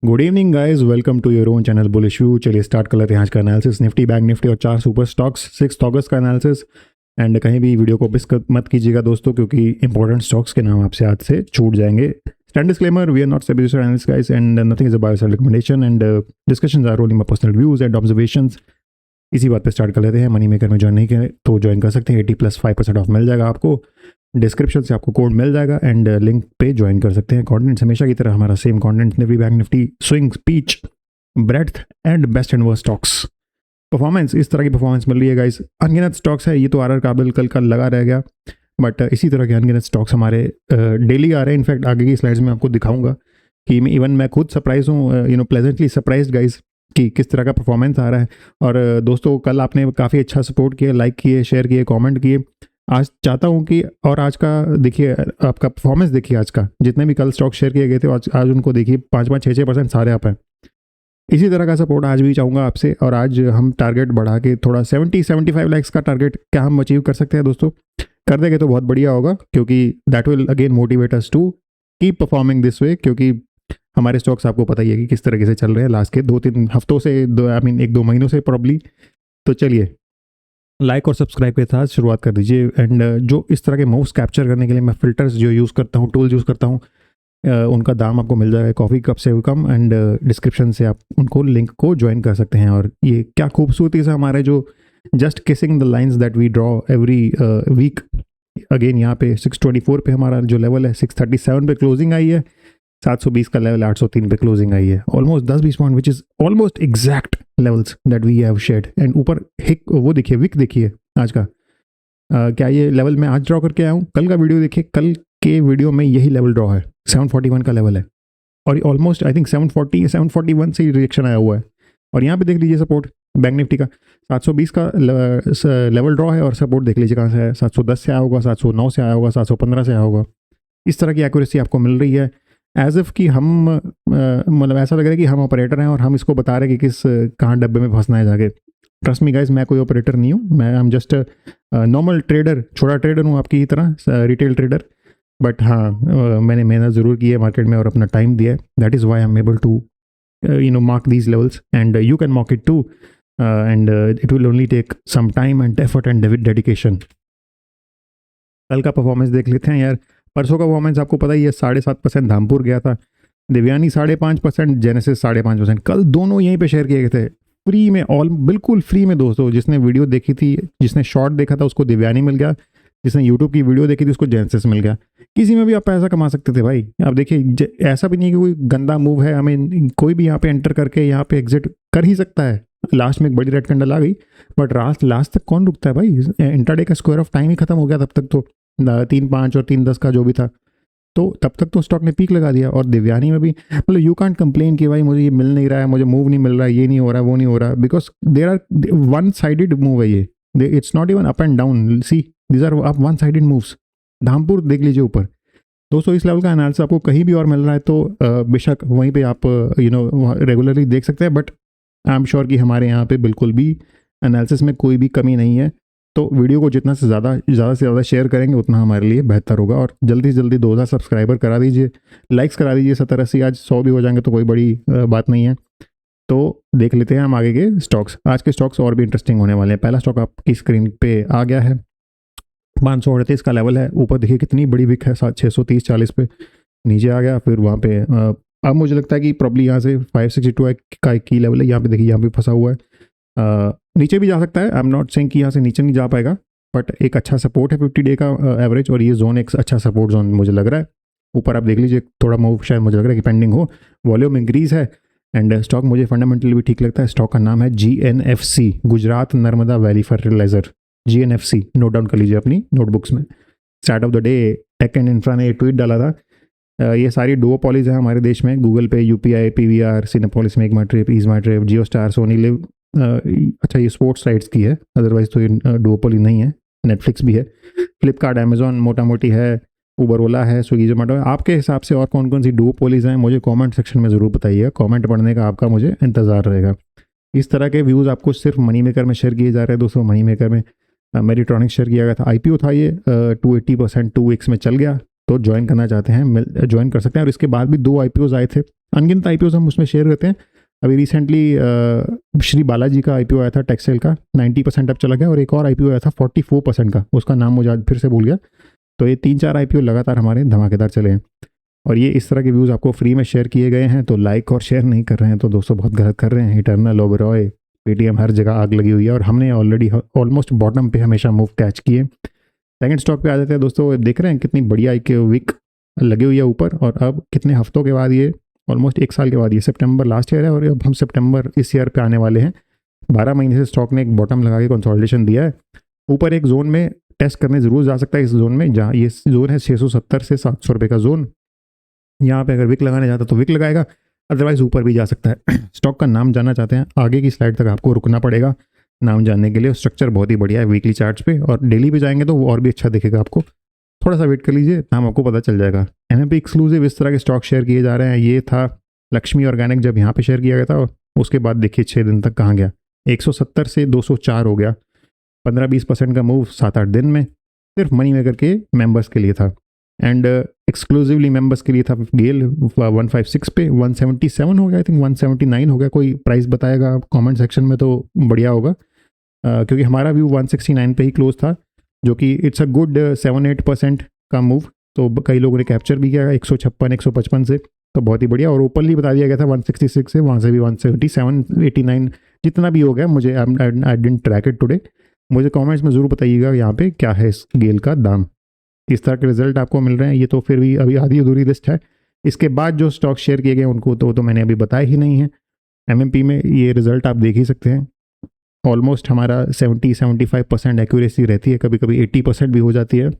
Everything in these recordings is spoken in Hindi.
Good evening guys, welcome to your own channel bullish view. चलिए स्टार्ट कर लेते हैं आज का एनालिसिस। निफ्टी, बैंक निफ्टी और 4 सुपर स्टॉक्स 6 अगस्त का एनालिसिस। एंड कहीं भी वीडियो को मिस मत कीजिएगा दोस्तों, क्योंकि इंपॉर्टेंट स्टॉक्स के नाम आपसे आज से छूट जाएंगे। Stand disclaimer, we are not substitute analyst guys and nothing is a buy sell recommendation and discussions are only my personal views and observations. इसी बात पे स्टार्ट कर लेते हैं। मनी मेकर में ज्वाइन नहीं करें तो ज्वाइन कर सकते हैं, 80+5% ऑफ मिल जाएगा आपको। डिस्क्रिप्शन से आपको कोड मिल जाएगा एंड लिंक पे ज्वाइन कर सकते हैं। कंटेंट्स हमेशा की तरह हमारा same content, Nifty, bank Nifty, swing, speech, breadth and best and worst stocks. Performance, इस तरह की परफॉर्मेंस मिल रही है गाइस। अनगिनत स्टॉक्स है, ये तो आर काबिल कल का लगा रह गया, बट इसी तरह के अनगिनत स्टॉक्स हमारे डेली आ रहे हैं। इनफैक्ट आगे की स्लाइड्स में आपको दिखाऊंगा कि मैं खुद सरप्राइज हूँ, प्लेजेंटली सरप्राइज गाइस, कि किस तरह का परफॉर्मेंस आ रहा है। और दोस्तों, कल आपने काफ़ी अच्छा सपोर्ट किया, लाइक किए, शेयर किए, कमेंट किए। आज चाहता हूं कि और आज का देखिए, आपका परफॉर्मेंस देखिए आज का, जितने भी कल स्टॉक शेयर किए गए थे आज उनको देखिए, 5-6% सारे आप हैं। इसी तरह का सपोर्ट आज भी चाहूँगा आपसे। और आज हम टारगेट बढ़ा के थोड़ा 70-75 लाख का टारगेट क्या हम अचीव कर सकते हैं दोस्तों? कर देंगे तो बहुत बढ़िया होगा, क्योंकि that will again motivate us to keep performing this way. क्योंकि हमारे स्टॉक्स आपको पता ही है कि किस तरीके से चल रहे हैं लास्ट के 2-3 हफ्तों से, 1-2 महीनों से प्रॉब्ली। तो चलिए, लाइक और सब्सक्राइब के साथ शुरुआत कर दीजिए। एंड जो इस तरह के मूव्स कैप्चर करने के लिए मैं फिल्टर्स जो यूज़ करता हूँ, टूल यूज़ करता हूँ, उनका दाम आपको मिल जाएगा कॉफ़ी कप से कम। एंड डिस्क्रिप्शन से आप उनको लिंक को ज्वाइन कर सकते हैं। और ये क्या खूबसूरती से हमारे जो just kissing the lines that we draw every week. Again यहाँ पे 624 पे हमारा जो लेवल है, 637 पे क्लोजिंग आई है, 720 का लेवल 803 पे क्लोजिंग आई है। Almost 10-20 point, which is almost exact levels that we have shared. And ऊपर हिक वो देखिए, विक देखिए आज का। क्या ये लेवल मैं आज ड्रॉ करके आया हूँ? कल का वीडियो देखिए, कल के वीडियो में यही लेवल ड्रॉ है, 741 का लेवल है। और ऑलमोस्ट आई थिंक 741 से ही रिएक्शन आया हुआ है। और यहाँ पे देख लीजिए सपोर्ट बैंक निफ्टी का 720 का लेवल ड्रॉ है, और सपोर्ट देख लीजिए कहाँ से है, 710 से आया होगा, 709 से आया होगा, 715 से आया होगा। इस तरह की एक्यूरेसी आपको मिल रही है, एज इफ कि हम मतलब ऐसा लग रहा है कि हम ऑपरेटर हैं और हम इसको बता रहे हैं कि किस कहाँ डब्बे में फंसना है जाके। ट्रस्ट मी गाइस, मैं कोई ऑपरेटर नहीं हूँ, मैं हम जस्ट नॉर्मल ट्रेडर, छोटा ट्रेडर हूँ आपकी ही तरह, रिटेल ट्रेडर। बट हाँ, मैंने मेहनत ज़रूर की है मार्केट में और अपना टाइम दिया है। That is why I am able to mark these levels and you can mark it too. And it will only take some time and effort and dedication. कल का परफॉर्मेंस देख लेते हैं यार। परसों का परफॉर्मेंस आपको पता ही है, 7.5% धामपुर गया था, देवयानी 5.5%, जेनेसिस 5.5%। कल दोनों यहीं पे शेयर किए गए थे फ्री में, बिल्कुल फ्री में दोस्तों। जिसने वीडियो देखी थी, जिसने शॉर्ट देखा था, उसको देवयानी मिल गया। जिसने यूट्यूब की वीडियो देखी थी, उसको जेनेसिस मिल गया। किसी में भी आप पैसा कमा सकते थे भाई। आप देखिए, ऐसा भी नहीं है कि कोई गंदा मूव है, हमें कोई भी यहाँ पे एंटर करके यहाँ पे एग्जिट कर ही सकता है। लास्ट में एक बड़ी रेड कैंडल आ गई, बट लास्ट तक कौन रुकता है भाई? इंटरडे का स्क्वायर ऑफ टाइम ही खत्म हो गया तब तक तो, 3.5 और 3.10 का जो भी था, तो तब तक तो स्टॉक ने पीक लगा दिया। और देवयानी में भी मतलब यू कांट कंप्लेन कि भाई मुझे ये मिल नहीं रहा है, मुझे मूव नहीं मिल रहा है, ये नहीं हो रहा, वो नहीं हो रहा, because there are one sided move है ये। It's not even up and down, see these are up one sided moves. Dhampur देख लीजिए ऊपर दोस्तों। इस लेवल का एनालिसिस आपको कहीं भी और मिल रहा है तो बेशक वहीं पे आप रेगुलरली देख सकते हैं। बट आई एम श्योर कि हमारे यहाँ पे बिल्कुल भी एनालिसिस में कोई भी कमी नहीं है। तो वीडियो को जितना से ज़्यादा शेयर करेंगे उतना हमारे लिए बेहतर होगा। और जल्दी से जल्दी 2000 सब्सक्राइबर करा दीजिए, लाइक्स करा दीजिए। 70-80 आज 100 भी हो जाएंगे तो कोई बड़ी बात नहीं है। तो देख लेते हैं हम आगे के स्टॉक्स। आज के स्टॉक्स और भी इंटरेस्टिंग होने वाले हैं। पहला स्टॉक आपकी स्क्रीन पे आ गया है, 538 का लेवल है। ऊपर देखिए कितनी बड़ी विक है, 630-40 पे नीचे आ गया। फिर वहाँ पे अब मुझे लगता है कि प्रॉब्ली यहाँ से 562 का की लेवल है। यहाँ पे देखिए, यहाँ पे फंसा हुआ है। नीचे भी जा सकता है, आई एम नॉट सेइंग कि यहाँ से नीचे नहीं जा पाएगा, बट एक अच्छा सपोर्ट है 50 डे का एवरेज। और ये जोन एक अच्छा सपोर्ट जोन मुझे लग रहा है। ऊपर आप देख लीजिए, थोड़ा मूव शायद मुझे लग रहा है कि पेंडिंग हो। वॉल्यूम इंक्रीज है एंड स्टॉक मुझे फंडामेंटली भी ठीक लगता है। स्टॉक का नाम है GNFC, Gujarat Narmada valley fertiliser. GNFC note down कर लीजिए अपनी नोटबुक्स में। Start of the day tech and infra ने ट्वीट डाला था। ये सारी डुओपॉलीज हैं हमारे देश में, गूगल पे, UPI, PVR, सिनेपोलिस, मेगमाट्रिप, ईजमाट्रिप, जियो स्टार, सोनी लिव। अच्छा, ये स्पोर्ट्स राइट्स की है, अदरवाइज तो ये डुओपोली नहीं है। नेटफ्लिक्स भी है, फ्लिपकार्ट, अमेजॉन मोटा मोटी है, उबर ओला है, स्विगी जोमेटो है। आपके हिसाब से और कौन कौन सी डुओपोलीज हैं मुझे कमेंट सेक्शन में ज़रूर बताइएगा। कमेंट पढ़ने का आपका मुझे इंतज़ार रहेगा। इस तरह के व्यूज़ आपको सिर्फ मनी मेकर में शेयर किए जा रहे हैं दोस्तों। मनी मेकर में मेरिट्रॉनिक्स शेयर किया गया था, IPO था ये, 280% 2x में चल गया। तो ज्वाइन करना चाहते हैं ज्वाइन कर सकते हैं। और इसके बाद भी 2 IPOs आए थे, अनगिनत आईपीओ हम उसमें शेयर करते हैं। अभी रिसेंटली श्री बालाजी का आईपीओ आया था टेक्सटाइल का, 90% अब चला गया, और एक और आईपीओ आया था 44% का, उसका नाम मुझे आज फिर से भूल गया। तो ये 3-4 आईपीओ लगातार हमारे धमाकेदार चले हैं, और ये इस तरह के व्यूज़ आपको फ्री में शेयर किए गए हैं। तो लाइक और शेयर नहीं कर रहे हैं तो दोस्तों बहुत गलत कर रहे हैं। इटर्नल, ओबरॉय, पेटीएम, हर जगह आग लगी हुई है, और हमने ऑलरेडी ऑलमोस्ट बॉटम पे हमेशा मूव कैच किए। सेकंड स्टॉक पे आ जाते हैं दोस्तों। देख रहे हैं कितनी बढ़िया एक विक लगी हुई है ऊपर, और अब कितने हफ्तों के बाद, ये ऑलमोस्ट 1 साल के बाद, ये सितंबर लास्ट ईयर है और अब हम सितंबर इस ईयर पे आने वाले हैं। 12 महीने से स्टॉक ने एक बॉटम लगा के कंसोलिडेशन दिया है। ऊपर एक जोन में टेस्ट करने ज़रूर जा सकता है, इस जोन में, जहाँ ये जोन है 670 से 700 रुपये का जोन। यहाँ पे अगर विक लगाने जाता तो विक लगाएगा, अदरवाइज ऊपर भी जा सकता है। स्टॉक का नाम जानना चाहते हैं, आगे की स्लाइड तक आपको रुकना पड़ेगा नाम जानने के लिए। स्ट्रक्चर बहुत ही बढ़िया है वीकली चार्ट्स पे, और डेली पे जाएंगे तो वो और भी अच्छा दिखेगा आपको। थोड़ा सा वेट कर लीजिए, नाम आपको पता चल जाएगा। एमएमपी एक्सक्लूसिव इस तरह के स्टॉक शेयर किए जा रहे हैं। ये था लक्ष्मी ऑर्गेनिक, जब यहाँ पे शेयर किया गया था, उसके बाद देखिए 6 दिन तक कहाँ गया, 170 से 204 हो गया, 15-20% का मूव 7-8 दिन में। सिर्फ मनी मेकर के मेंबर्स के लिए था, एंड एक्सक्लूसिवली मेंबर्स के लिए था गेल 156 पे, 177 हो गया, आई थिंक 179 हो गया। कोई प्राइस बताएगा कमेंट सेक्शन में तो बढ़िया होगा, क्योंकि हमारा व्यू 169 पे ही क्लोज था, जो कि इट्स अ गुड 7-8% का मूव। तो कई लोगों ने कैप्चर भी किया 156-155 से, तो बहुत ही बढ़िया। और ओपनली बता दिया गया था 166 से, वहाँ से भी 177-89 जितना भी हो गया। मुझे I didn't track it today. मुझे कमेंट्स में ज़रूर बताइएगा यहाँ पे क्या है इस गेल का दाम, किस तरह के रिजल्ट आपको मिल रहे हैं। ये तो फिर भी अभी आधी अधूरी लिस्ट है। इसके बाद जो स्टॉक शेयर किए गए उनको तो मैंने अभी बताया ही नहीं है। एमएमपी में ये रिजल्ट आप देख ही सकते हैं, ऑलमोस्ट हमारा 70-75% एक्यूरेसी रहती है, कभी कभी 80% भी हो जाती है।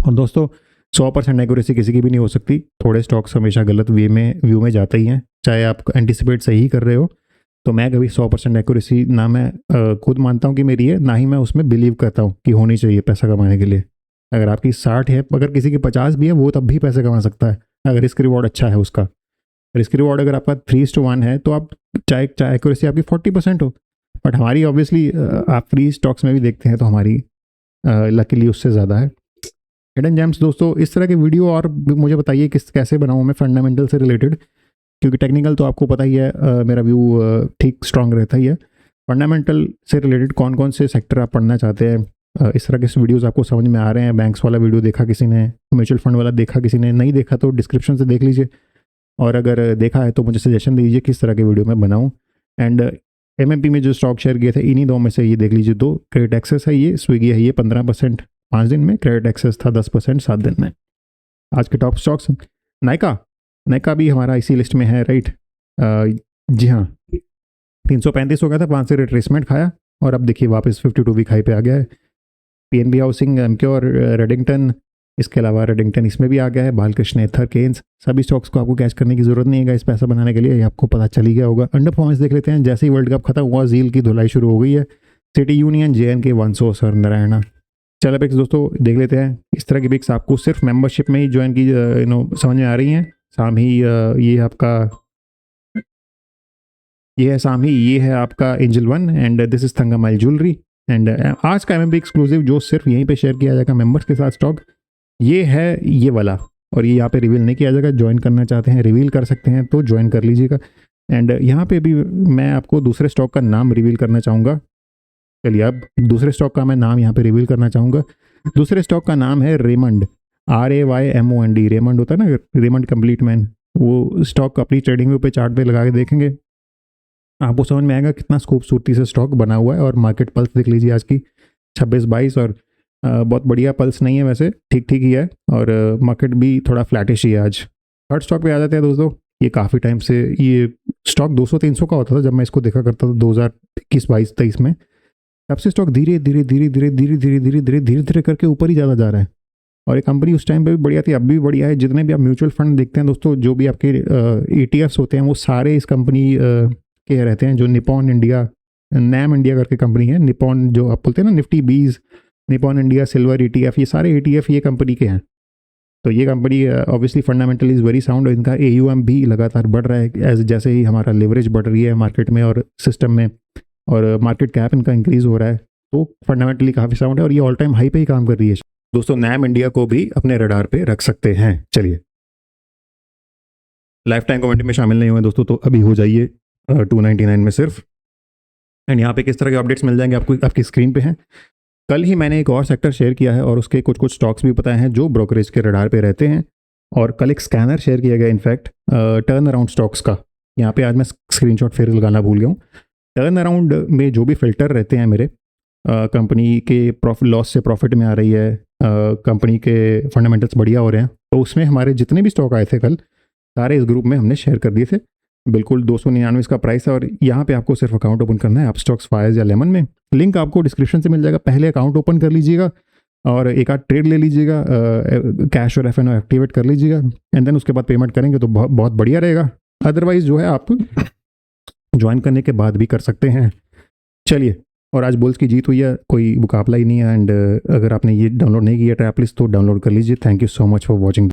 और दोस्तों 100% एक्यूरेसी किसी की भी नहीं हो सकती। थोड़े स्टॉक्स हमेशा गलत व्यू में जाते ही हैं, चाहे आप एंटिसिपेट सही ही कर रहे हो। तो मैं कभी 100% एक्यूरेसी ना मैं खुद मानता हूँ कि मेरी है, ना ही मैं उसमें बिलीव करता हूँ कि होनी चाहिए पैसा कमाने के लिए। अगर आपकी 60 है, अगर किसी की 50 भी है, वो तब भी पैसे कमा सकता है अगर रिस्क रिवॉर्ड अच्छा है उसका। रिस्क रिवॉर्ड अगर आपका 3:1 है तो आप चाहे एक्यूरेसी आपकी 40% हो, बट हमारी ऑब्वियसली आप फ्री स्टॉक्स में भी देखते हैं तो हमारी लकीली उससे ज़्यादा है। हिडन जेम्स दोस्तों, इस तरह के वीडियो और मुझे बताइए कैसे बनाऊँ मैं फंडामेंटल से रिलेटेड, क्योंकि टेक्निकल तो आपको पता ही है, मेरा व्यू ठीक स्ट्रांग रहता ही है। फंडामेंटल से रिलेटेड कौन कौन से सेक्टर आप पढ़ना चाहते हैं, इस तरह के वीडियोस आपको समझ में आ रहे हैं। बैंक्स वाला वीडियो देखा किसी ने, म्यूचुअल फंड वाला देखा किसी ने, नहीं देखा तो डिस्क्रिप्शन से देख लीजिए, और अगर देखा है तो मुझे सजेशन दीजिए किस तरह के वीडियो मैं बनाऊँ। एंड एमएमपी में जो स्टॉक शेयर किए थे इन्हीं दो में से ये देख लीजिए, 2 क्रेडिट एक्सेस है, ये स्विगी है, ये 15% 5 दिन में, क्रेडिट एक्सेस था 10% 7 दिन में। आज के टॉप स्टॉक्स, नायका भी हमारा इसी लिस्ट में है, राइट। जी हाँ, 335 हो गया था, 5 से रिट्रेसमेंट खाया, और अब देखिए वापस 52 वीक हाई पे आ गया है। पीएनबी हाउसिंग, एमक्योर, रेडिंगटन, इसके अलावा रेडिंगटन इसमें भी आ गया है, बालकृष्ण, एथर, केन्स, सभी स्टॉक्स को आपको कैच करने की जरूरत नहीं है इस पैसा बनाने के लिए, ये आपको पता चल ही गया होगा। अंडर परफॉर्मेंस देख लेते हैं। जैसे ही वर्ल्ड कप खत्म हुआ झील की धुलाई शुरू हो गई है। सिटी यूनियन, JNK, वनसोर्स और नारायणा। चलो पिक्स दोस्तों देख लेते हैं। इस तरह की पिक्स आपको सिर्फ मेंबरशिप में ही ज्वाइन की समझ में आ रही हैं। सामी, ये आपका, ये है सामी, ये है आपका Angel One, and this is Thangamayil jewellery. And आज का एमएमपी एक्सक्लूसिव जो सिर्फ यहीं पे शेयर किया जाएगा मेंबर्स के साथ स्टॉक, ये है ये वाला, और ये यहाँ पे रिवील नहीं किया जाएगा। ज्वाइन करना चाहते हैं, रिवील कर सकते हैं तो ज्वाइन कर लीजिएगा। एंड यहाँ पे भी मैं आपको दूसरे स्टॉक का नाम रिवील करना चाहूँगा। चलिए अब दूसरे स्टॉक का मैं नाम यहाँ पे रिवील करना चाहूँगा। दूसरे स्टॉक का नाम है रेमंड, RAYMOND। रेमंड होता है ना, रेमंड कंप्लीट मैन। वो स्टॉक अपनी ट्रेडिंग व्यू पे चार्ट पे लगा के देखेंगे, आपको समझ में आएगा कितना खूबसूरती से स्टॉक बना हुआ है। और मार्केट पल्स देख लीजिए आज की 26-22, और बहुत बढ़िया पल्स नहीं है वैसे, ठीक ठीक ही है, और मार्केट भी थोड़ा फ्लैटिश ही है आज। थर्ड स्टॉक पे आ जाते हैं दोस्तों। ये काफ़ी टाइम से ये स्टॉक 200-300 का होता था जब मैं इसको देखा करता था 2021-22-23 में। तब से स्टॉक धीरे धीरे धीरे धीरे धीरे धीरे धीरे धीरे धीरे धीरे करके ऊपर ही ज़्यादा जा रहा है। और ये कंपनी उस टाइम पे भी बढ़िया थी, अभी भी बढ़िया है। जितने भी आप म्यूचुअल फंड देखते हैं दोस्तों, जो भी आपके ETFs होते हैं, वो सारे इस कंपनी के रहते हैं। जो निपॉन इंडिया, नैम इंडिया करके कंपनी है, निपॉन जो आप बोलते हैं ना, Nifty 20, Nippon India silver ETF, ये सारे ETF ये कंपनी के हैं। तो ये company obviously fundamental is very sound, और इनका AUM भी लगातार बढ़ रहा है जैसे ही हमारा लेवरेज बढ़ रही है मार्केट में और सिस्टम में, और मार्केट कैप इनका इंक्रीज़ हो रहा है। तो फंडामेंटली काफ़ी साउंड है, और ये ऑल टाइम हाई पे ही काम कर रही है दोस्तों। नैम इंडिया को भी अपने रडार पे रख सकते हैं। चलिए लाइफ टाइम कम्युनिटी में शामिल नहीं हुए दोस्तों तो अभी हो जाइए 299 में सिर्फ। एंड यहाँ पे किस तरह के अपडेट्स मिल जाएंगे आपको, आपकी स्क्रीन पे हैं। कल ही मैंने एक और सेक्टर शेयर किया है और उसके कुछ कुछ स्टॉक्स भी बताए हैं जो ब्रोकरेज के रडार पे रहते हैं। और कल एक स्कैनर शेयर किया गया इनफैक्ट टर्न अराउंड स्टॉक्स का। यहाँ पे आज मैं स्क्रीनशॉट फिर लगाना भूल गया हूँ। टर्न अराउंड में जो भी फिल्टर रहते हैं मेरे, कंपनी के प्रॉफिट लॉस से प्रॉफिट में आ रही है, कंपनी के फंडामेंटल्स बढ़िया हो रहे हैं, तो उसमें हमारे जितने भी स्टॉक आए थे कल सारे इस ग्रुप में हमने शेयर कर दिए थे। बिल्कुल 299 इसका प्राइस है और यहाँ पे आपको सिर्फ अकाउंट ओपन करना है आप स्टॉक्स फायर्स या लेमन में। लिंक आपको डिस्क्रिप्शन से मिल जाएगा। पहले अकाउंट ओपन कर लीजिएगा और एक आध ट्रेड ले लीजिएगा, कैश और FNO एक्टिवेट कर लीजिएगा एंड देन उसके बाद पेमेंट करेंगे तो बहुत बढ़िया रहेगा। अदरवाइज जो है आप ज्वाइन करने के बाद भी कर सकते हैं। चलिए, और आज बुल्स की जीत हुई है, कोई मुकाबला ही नहीं है। एंड अगर आपने ये डाउनलोड नहीं किया ट्रैप लिस्ट तो डाउनलोड कर लीजिए। Thank you so much for watching.